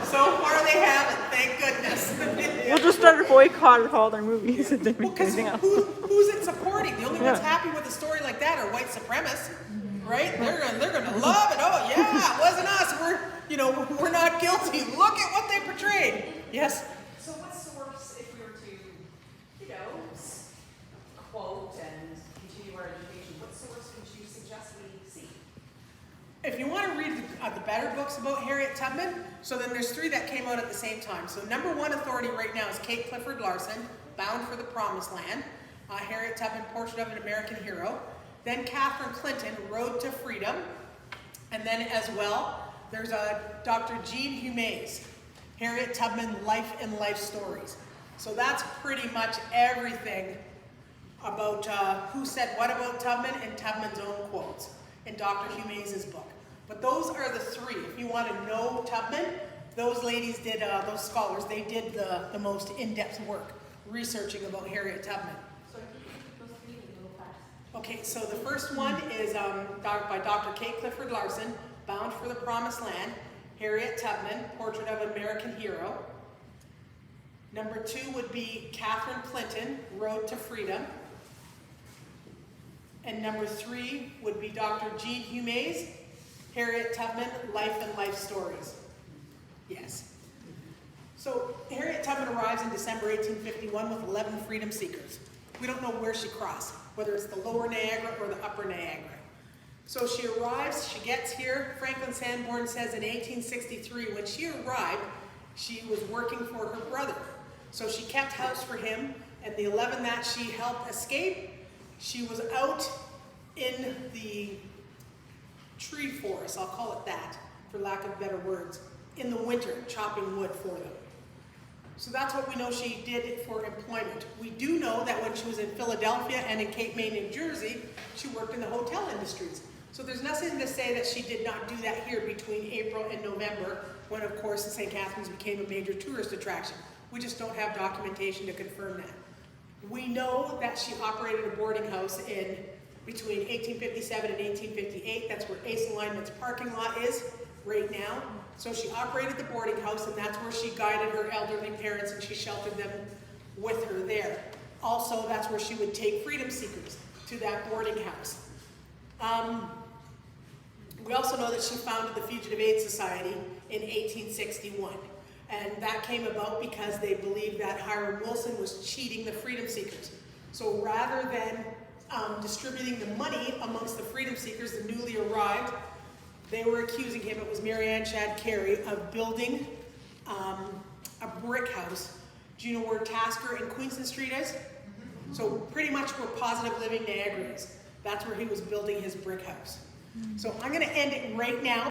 So far they haven't, thank goodness. We'll just start a boycott of all their movies if they make anything else. Who's it supporting? The only ones happy with a story like that are white supremacists, right? They're gonna love it. Oh yeah, it wasn't us. We're not guilty. Look at what they portrayed. Yes. So what source, if we were to, quote and continue our education, what source would you suggest we see? If you want to read the better books about Harriet Tubman, so then there's 3 that came out at the same time. So number 1 authority right now is Kate Clifford Larson, Bound for the Promised Land, Harriet Tubman, Portrait of an American Hero. Then Catherine Clinton, Road to Freedom. And then as well, there's Dr. Jean Humais, Harriet Tubman, Life and Life Stories. So that's pretty much everything about who said what about Tubman and Tubman's own quotes in Dr. Humais' book. But those are the 3. If you want to know Tubman, those ladies did, those scholars, they did the most in-depth work researching about Harriet Tubman. So if you keep those 3 a little fast. Okay, so the first one is by Dr. Kate Clifford Larson, Bound for the Promised Land, Harriet Tubman, Portrait of an American Hero. Number 2 would be Catherine Clinton, Road to Freedom. And number 3 would be Dr. Jean Humais, Harriet Tubman, Life and Life Stories. Yes. So Harriet Tubman arrives in December 1851 with 11 freedom seekers. We don't know where she crossed, whether it's the lower Niagara or the upper Niagara. So she arrives, she gets here. Franklin Sanborn says in 1863, when she arrived, she was working for her brother. So she kept house for him, and the 11 that she helped escape, she was out in the tree forest, I'll call it that, for lack of better words, in the winter, chopping wood for them. So that's what we know she did for employment. We do know that when she was in Philadelphia and in Cape May, New Jersey, she worked in the hotel industries. So there's nothing to say that she did not do that here between April and November, when of course St. Catharines became a major tourist attraction. We just don't have documentation to confirm that. We know that she operated a boarding house in between 1857 and 1858. That's where Ace Alignment's parking lot is right now. So she operated the boarding house, and that's where she guided her elderly parents, and she sheltered them with her there. Also, that's where she would take freedom seekers to that boarding house. We also know that she founded the Fugitive Aid Society in 1861. And that came about because they believed that Hiram Wilson was cheating the freedom seekers. So rather than distributing the money amongst the freedom seekers, the newly arrived, they were accusing him, it was Mary Ann Shadd Carey, of building a brick house. Do you know where Tasker and Queenston Street is? So pretty much where Positive Living Niagara is. That's where he was building his brick house. So I'm going to end it right now.